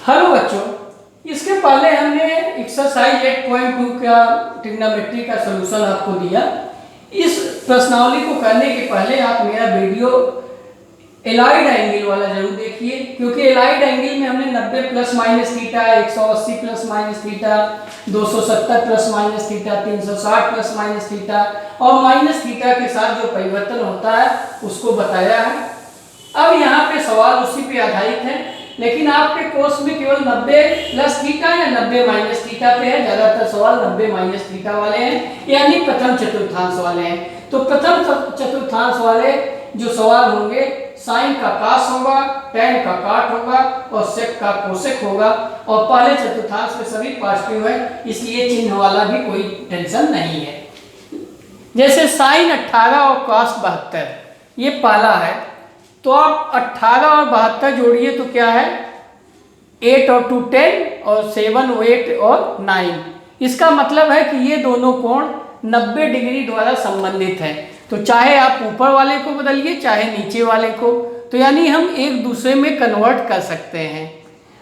Hello बच्चों, इसके पहले हमने एक्सरसाइज 8.2 का ट्रिग्नोमेट्री का सलूशन आपको दिया। इस प्रश्नावली को करने के पहले आप मेरा वीडियो एलाइड एंगल वाला जरूर देखिए, क्योंकि एलाइड एंगल में हमने 90 plus minus theta, 180 plus minus theta, 270 plus minus theta, 360 plus minus theta और माइनस थीटा के साथ जो परिवर्तन होता है उसको बताया है। अब यहाँ पे सवाल उसी पे आधारित है, लेकिन आपके कोर्स में केवल 90 प्लस थीटा या 90 माइनस थीटा पे है। ज्यादातर सवाल 90 माइनस थीटा वाले हैं, यानी प्रथम चतुर्थांश वाले हैं। तो प्रथम चतुर्थांश वाले जो सवाल होंगे, साइन का कास होगा, टैन का काट होगा और सेक का कोसेक होगा। और पहले चतुर्थांश में सभी पॉजिटिव है, इसलिए चिन्ह वाला भी कोई टेंशन नहीं है। जैसे साइन 18 और कास 72 ये पहला है, तो आप 18 और 72 जोड़िए तो क्या है, 8 और 2 10 और 7 8 और 9। इसका मतलब है कि ये दोनों कोण 90 डिग्री द्वारा संबंधित हैं। तो चाहे आप ऊपर वाले को बदलिए चाहे नीचे वाले को, तो यानी हम एक दूसरे में कन्वर्ट कर सकते हैं।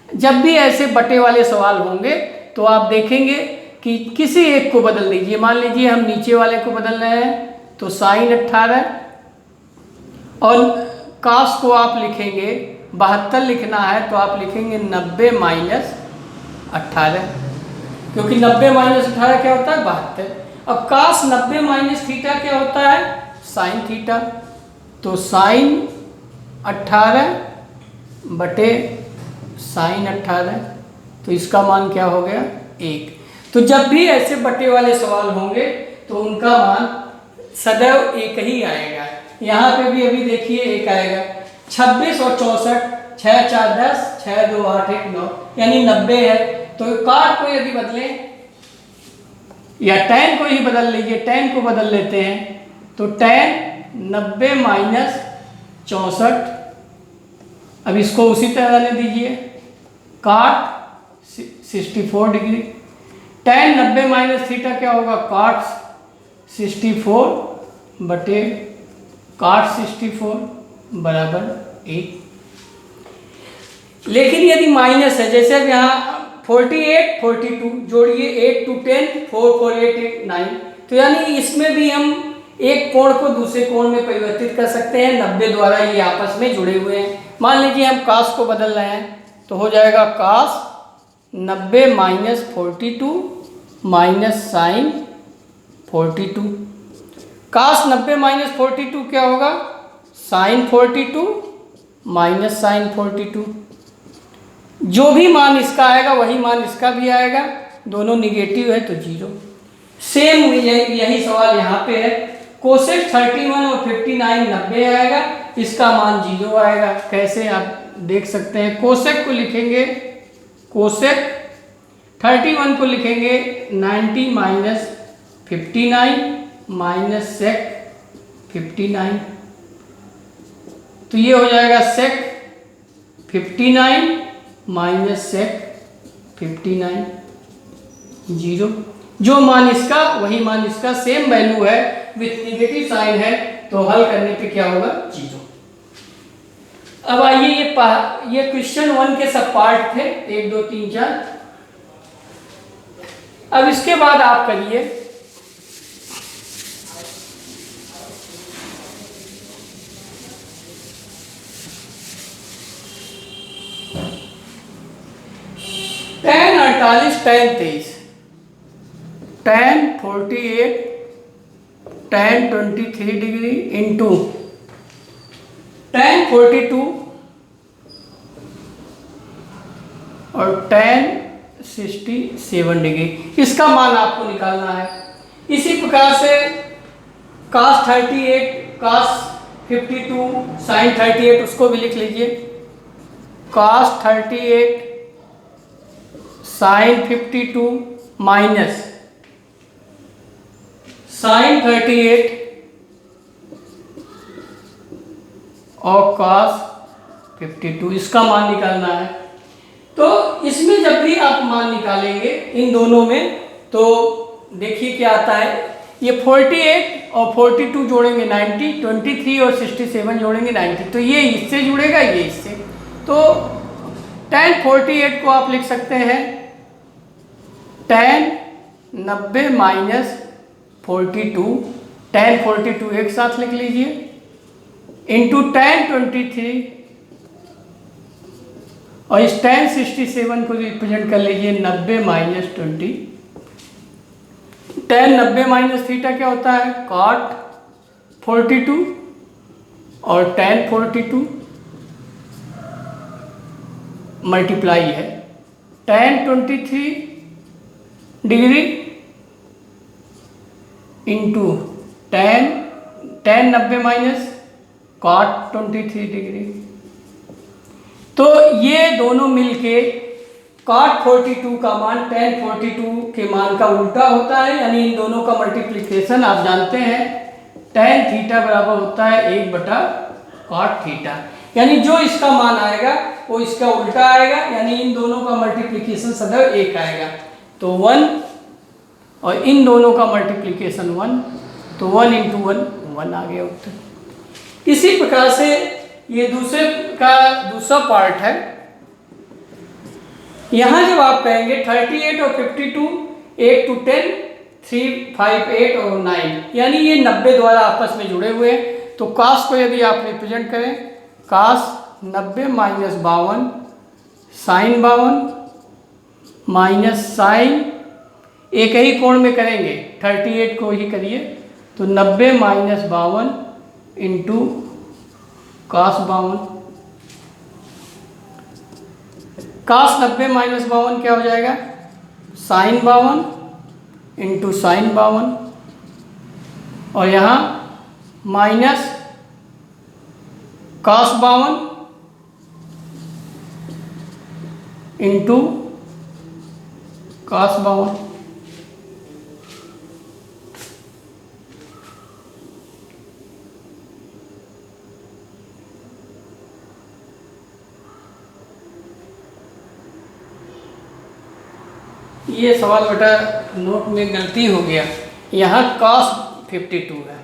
जब भी ऐसे बटे वाले सवाल होंगे तो आप देखेंगे कि किसी एक को बदल दीजिए। मान लीजिए हम नीचे वाले को बदल रहे हैं, तो साइन 18 और कास को आप लिखेंगे 72 लिखना है, तो आप लिखेंगे 90 माइनस 18, क्योंकि 90 माइनस 18 क्या होता है, 72। अब कास 90 माइनस थीटा क्या होता है, साइन थीटा। तो साइन 18 बटे साइन 18, तो इसका मान क्या हो गया, 1। तो जब भी ऐसे बटे वाले सवाल होंगे तो उनका मान सदैव एक ही आएगा। यहाँ पे भी अभी देखिए एक आएगा। 26 और 64, 6 4 10, 6 2 8 1 9, यानी 90 है। तो काट को यदि बदलें या टैन को ही बदल लीजिए, टैन को बदल लेते हैं, तो टैन 90 माइनस 64। अब इसको उसी तरह रहने दीजिए, काट 64 डिग्री। टैन 90 माइनस थीटा क्या होगा, काट 64 बटे काट 64 बराबर 1। लेकिन यदि माइनस है, जैसे अब यहाँ 48 42 जोड़िए, 8 2 10 4 4 8 8 9, तो यानी इसमें भी हम एक कोण को दूसरे कोण में परिवर्तित कर सकते हैं। 90 द्वारा ये आपस में जुड़े हुए हैं। मान लीजिए हम कास को बदल रहे हैं, तो हो जाएगा कास 90 माइनस 42 माइनस साइन 42। कास 90 माइनस 42 क्या होगा, साइन 42 माइनस साइन 42। जो भी मान इसका आएगा वही मान इसका भी आएगा, दोनों निगेटिव है तो 0। सेम यही सवाल यहाँ पे है। कोसेक 31 और 59 90 आएगा, इसका मान 0 आएगा। कैसे आप देख सकते हैं, कोसेक को लिखेंगे, कोसेक 31 को लिखेंगे 90 माइनस 59 माइनस सेक 59, तो ये हो जाएगा सेक 59 माइनस सेक 59 0। जो मान इसका वही मान इसका, सेम वैल्यू है विथ निगेटिव साइन है, तो हल करने पे क्या होगा, 0। अब आइए ये क्वेश्चन 1 के सब पार्ट थे, 1 2 3 4। अब इसके बाद आप करिए tan 48 tan 23, tan 48 tan 23 degree into tan 42 और tan 67 डिग्री, इसका मान आपको निकालना है। इसी प्रकार से cos 38 cos 52 sin 38 उसको भी लिख लीजिए, cos 38 साइन 52 माइनस साइन 38 और cos 52, इसका मान निकालना है। तो इसमें जब भी आप मान निकालेंगे इन दोनों में, तो देखिए क्या आता है, ये 48 और 42 जोड़ेंगे 90, 23 और 67 जोड़ेंगे 90, तो ये इससे जुड़ेगा, ये इससे। तो tan 48 को आप लिख सकते हैं tan 90 माइनस 42, tan 42 एक साथ लिख लीजिए, इंटू tan 23, और इस tan 67 को रिप्रेजेंट कर लीजिए 90 माइनस 20। tan 90 माइनस थीटा क्या होता है? cot 42, और tan 42 मल्टीप्लाई है tan 23 degree into tan 90 minus cot 23 degree. तो ये दोनों मिलके cot 42 का मान tan 42 के मान का उल्टा होता है, यानी इन दोनों का मल्टीप्लिकेशन आप जानते हैं tan थीटा बराबर होता है 1/cot थीटा, यानी जो इसका मान आएगा वो इसका उल्टा आएगा, यानी इन दोनों का मल्टीप्लिकेशन सदैव 1 आएगा। तो 1 और इन दोनों का मल्टीप्लिकेशन 1, तो 1 इंटू 1 आ गया उत्तर। इसी प्रकार से ये दूसरा पार्ट है। यहाँ जब आप कहेंगे 38 और 52, 8 to 10, 3, 5, 8 और 9, यानी ये 90 द्वारा आपस में जुड़े हुए हैं। तो cos को यदि आप रिप्रेजेंट करें, cos 90 minus 52 sine 52 minus sine एक ही कोण में करेंगे 38 को ही करिए, तो 90 minus 52 into cos 52। cos 90 minus 52 क्या हो जाएगा? साइन 52 इंटू साइन 52, और यहाँ माइनस cos 52 इंटू cos 52। ये सवाल बेटा नोट में गलती हो गया, यहाँ cos 52 है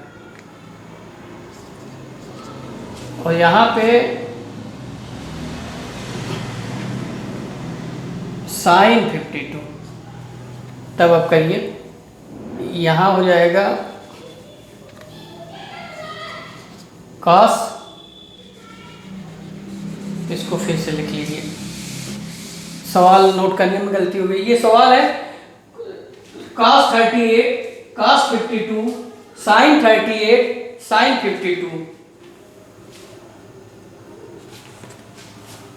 और यहाँ पे sin 52। तब आप करिए, यहाँ हो जाएगा cos, इसको फिर से लिख लीजिए, सवाल नोट करने में गलती हो गई। ये सवाल है cos 38, cos 52, sin 38, sin 52।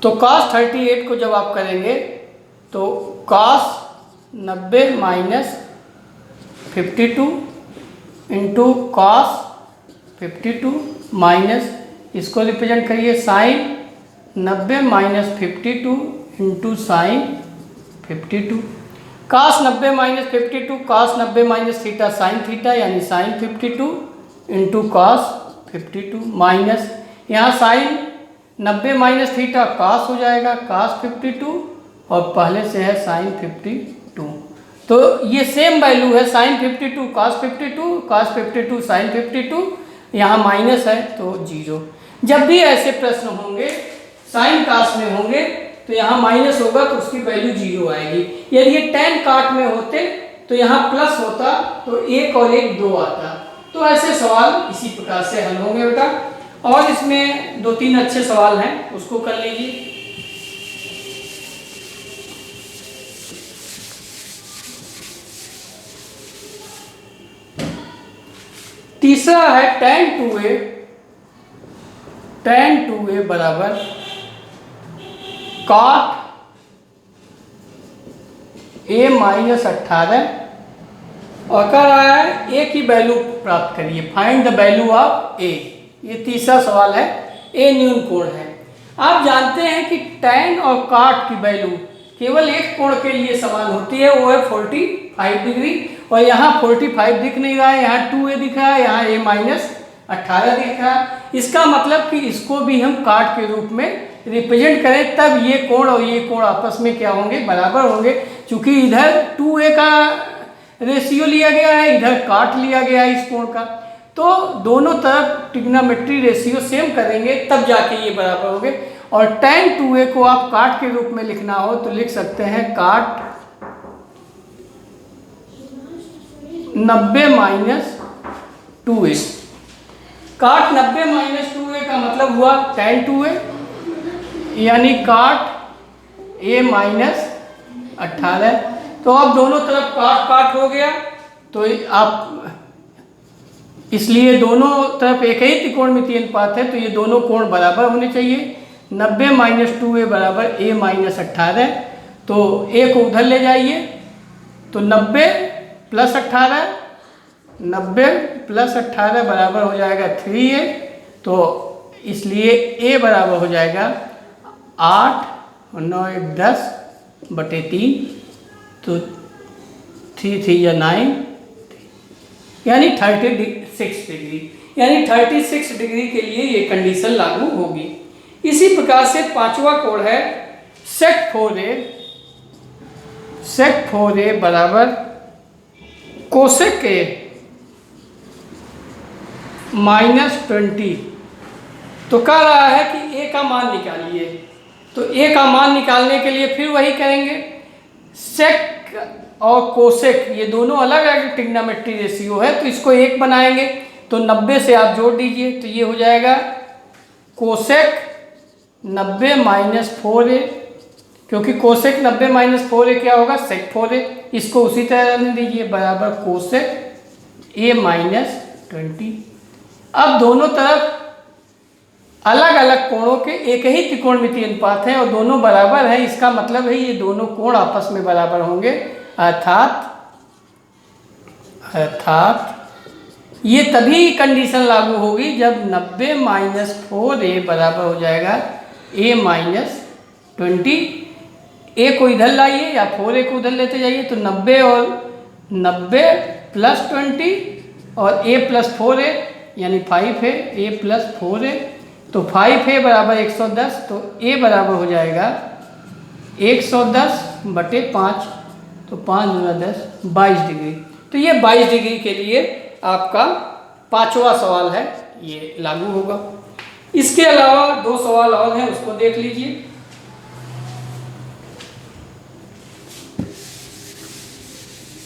तो cos 38 को जब आप करेंगे तो cos 90 minus 52 into cos 52 minus, इसको रिप्रेजेंट करिए sin 90 minus 52 into sine 52। cos 90 minus 52, cos 90 minus theta sine theta, यानी साइन 52 इंटू cos 52 माइनस, यहाँ साइन 90 माइनस थीटा cos हो जाएगा cos 52, और पहले से है साइन 52। तो ये सेम वैल्यू है साइन 52 cos 52, cos 52 साइन 52, यहाँ माइनस है तो 0। जब भी ऐसे प्रश्न होंगे साइन कास में होंगे तो यहाँ माइनस होगा तो उसकी वैल्यू 0 आएगी। यदि ये tan काट में होते तो यहाँ प्लस होता तो 1 और 1 2 आता। तो ऐसे सवाल इसी प्रकार से हल होंगे बेटा। और इसमें 2-3 अच्छे सवाल हैं, उसको कर लीजिए। तीसरा है tan 2a बराबर cot a माइनस 18, और कह रहा है a की वैल्यू प्राप्त करिए, find the value of a। ये तीसरा सवाल है, a न्यून कोण है। आप जानते हैं कि tan और cot की वैल्यू केवल एक कोण के लिए समान होती है, वो है 45 डिग्री, और यहाँ 45 दिख नहीं रहा है, यहाँ 2a दिख रहा है, यहाँ a माइनस 18 दिख रहा है। इसका मतलब कि इसको भी हम काट के रूप में रिप्रेजेंट करें, तब ये कोण और ये कोण आपस में क्या होंगे, बराबर होंगे। क्योंकि इधर 2a का रेशियो लिया गया है, इधर काट लिया गया है इस कोण का, तो दोनों तरफ ट्रिग्नोमेट्री रेशियो सेम करेंगे तब जाके ये बराबर होंगे। और tan 2a को आप काट के रूप में लिखना हो तो लिख सकते हैं काट 90 माइनस 2a। काट 90 माइनस 2a का मतलब हुआ tan 2a, यानी काट a माइनस 18। तो अब दोनों तरफ काट काट हो गया, तो आप इसलिए दोनों तरफ एक ही त्रिकोणमितीय अनुपात है, तो ये दोनों कोण बराबर होने चाहिए। 90 माइनस 2a बराबर a माइनस 18। तो a को उधर ले जाइए, तो 90 प्लस 18, 90 प्लस 18 बराबर हो जाएगा 3a। तो इसलिए a बराबर हो जाएगा 8 और 9 1 10 बटे 3, तो 3 3 या 9, यानी 36 डिग्री, यानी 36 डिग्री के लिए ये कंडीशन लागू होगी। इसी प्रकार से पांचवा कोण है sec 4a बराबर कोसेक a माइनस 20। तो कह रहा है कि a का मान निकालिए, तो a का मान निकालने के लिए फिर वही करेंगे। सेक और कोसेक ये दोनों अलग अलग ट्रिग्नोमेट्री रेशियो है, तो इसको एक बनाएंगे, तो 90 से आप जोड़ दीजिए, तो ये हो जाएगा कोसेक 90 माइनस 4a, क्योंकि कोसेक 90 माइनस 4a क्या होगा सेक 4a। इसको उसी तरह रहने दीजिए, बराबर कोसेक a माइनस 20। अब दोनों तरफ अलग अलग कोणों के एक ही त्रिकोणमितीय अनुपात है और दोनों बराबर है, इसका मतलब है ये दोनों कोण आपस में बराबर होंगे, अर्थात ये तभी कंडीशन लागू होगी जब 90 माइनस 4a बराबर हो जाएगा a माइनस 20। a को इधर लाइए या 4a को उधर लेते जाइए, तो 90 और 90 प्लस 20 और a प्लस 4a यानी 5 है, a प्लस 4a, तो 5a बराबर 110, तो a बराबर हो जाएगा 110 बटे 5, तो 5 गुना 10 22 डिग्री। तो ये 22 डिग्री के लिए आपका पांचवा सवाल है, ये लागू होगा। इसके अलावा दो सवाल और हैं, उसको देख लीजिए।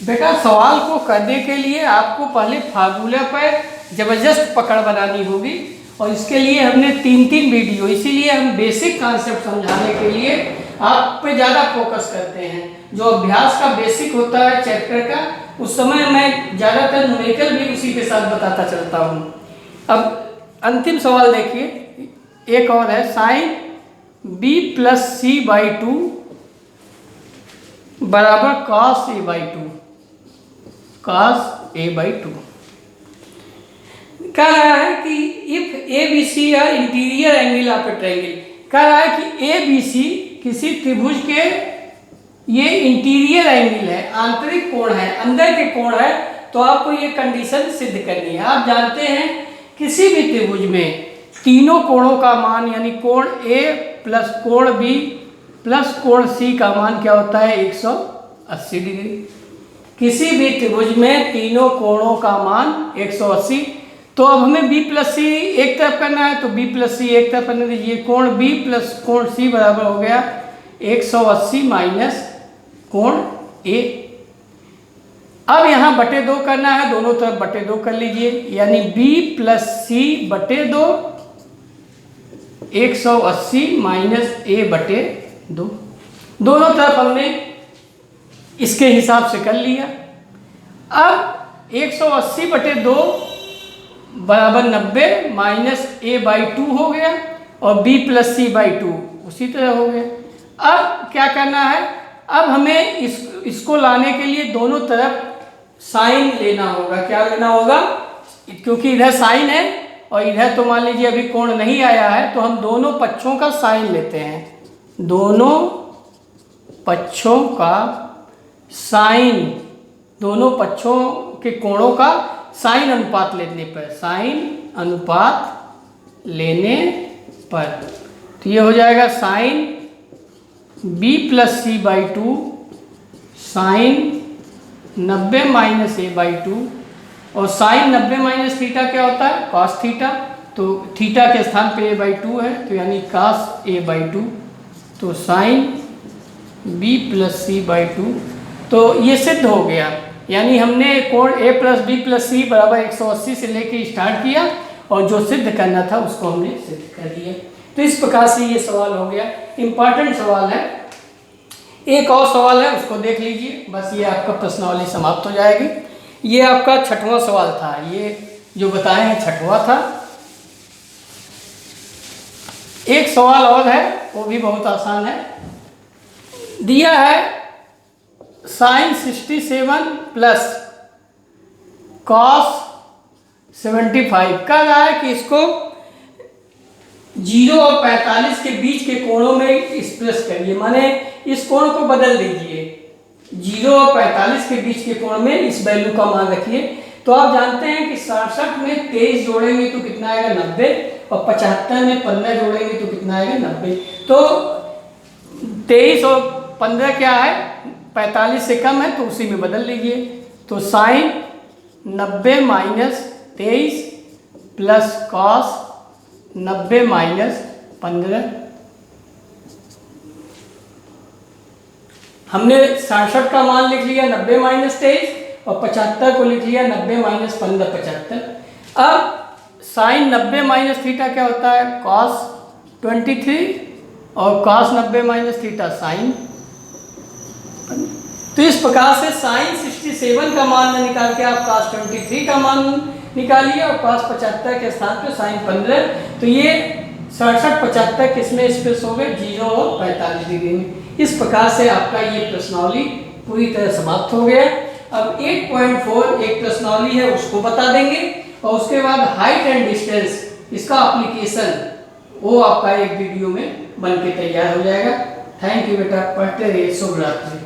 बेटा सवाल को करने के लिए आपको पहले फार्मूला पर जबरदस्त पकड़ बनानी होगी, और इसके लिए हमने 3 वीडियो, इसीलिए हम बेसिक कॉन्सेप्ट समझाने के लिए आप पे ज़्यादा फोकस करते हैं। जो अभ्यास का बेसिक होता है चैप्टर का, उस समय मैं ज़्यादातर न्यूमेरिकल भी उसी के साथ बताता चलता हूँ। अब अंतिम सवाल देखिए, एक और है sine b plus C by 2 बराबर cos a by 2, cos a by 2। कह रहा है कि इफ ए बी सी या interior angle of A triangle, कह रहा है कि ए बी सी किसी त्रिभुज के ये इंटीरियर एंगल है, आंतरिक कोण है, अंदर के कोण है, तो आपको ये कंडीशन सिद्ध करनी है। आप जानते हैं किसी भी त्रिभुज में तीनों कोणों का मान, यानी कोण ए प्लस कोण बी प्लस कोण सी का मान क्या होता है 180 डिग्री। किसी भी त्रिभुज में तीनों कोणों का मान 180। तो अब हमें b प्लस सी एक तरफ करना है, तो b प्लस सी एक तरफ करने दीजिए। कोण b प्लस कोण c बराबर हो गया 180 माइनस कोण a। अब यहाँ बटे 2 करना है, दोनों तरफ बटे 2 कर लीजिए, यानी b प्लस सी बटे 2 180 माइनस a बटे 2। दोनों तरफ हमने इसके हिसाब से कर लिया। अब 180 बटे 2 बराबर 90 माइनस a बाई 2 हो गया, और b प्लस सी बाई 2 उसी तरह हो गया। अब क्या करना है, अब हमें इसको लाने के लिए दोनों तरफ साइन लेना होगा। क्या लेना होगा, क्योंकि इधर साइन है और इधर तो मान लीजिए अभी कोण नहीं आया है, तो हम दोनों पक्षों का साइन लेते हैं। दोनों पक्षों का साइन, दोनों पक्षों के कोणों का साइन अनुपात लेने पर, साइन अनुपात लेने पर, तो ये हो जाएगा sine b plus C by 2 sine 90 minus a by 2, और साइन 90 माइनस थीटा क्या होता है कॉस थीटा, तो थीटा के स्थान पे a/2 है, तो यानी cos a/2, तो साइन b प्लस c/2। तो ये सिद्ध हो गया, यानी हमने कोण a plus b plus c बराबर 180 से लेके स्टार्ट किया और जो सिद्ध करना था उसको हमने सिद्ध कर दिया। तो इस प्रकार से ये सवाल हो गया, इम्पॉर्टेंट सवाल है। एक और सवाल है, उसको देख लीजिए, बस ये आपका प्रश्नावली समाप्त हो जाएगी। ये आपका 6वां सवाल था, ये जो बताए हैं 6वां था। एक सवाल और है, वो भी बहुत आसान है। दिया है साइन 67 प्लस कॉस 75। कह रहा है कि इसको 0 और 45 के बीच के कोणों में एक्सप्रेस करिए, माने इस कोण को बदल दीजिए, 0 और 45 के बीच के कोण में इस वैल्यू का मान रखिए। तो आप जानते हैं कि 67 में 23 जोड़ेंगे तो कितना आएगा 90, और 75 में 15 जोड़ेंगे तो कितना आएगा 90। तो 23 और 15 क्या है, 45 से कम है, तो उसी में बदल लीजिए। तो sine 90 minus 23 plus cos 90 minus 15। हमने 67 का मान लिख लिया 90 माइनस 23, और 75 को लिख लिया 90 माइनस 15 75। अब साइन 90 माइनस थीटा क्या होता है, कॉस 23, और कॉस 90 माइनस थीटा साइन। तो इस प्रकार से साइन 67 का मान निकाल के आप कॉस 23 का मान निकालिए, और कॉस 75 के स्थान पे साइन 15। तो ये 67 75 किसमें एक्सप्रेस हो गए, 0 और 45 डिग्री में। इस प्रकार से आपका ये प्रश्नावली पूरी तरह समाप्त हो गया। अब 8.4 एक प्रश्नावली है, उसको बता देंगे, और उसके बाद हाइट एंड डिस्टेंस, इसका एप्लीकेशन वो आपका एक वीडियो में बन के तैयार हो जाएगा। थैंक यू बेटा, पढ़ते रहिए। शुभ रात्रि।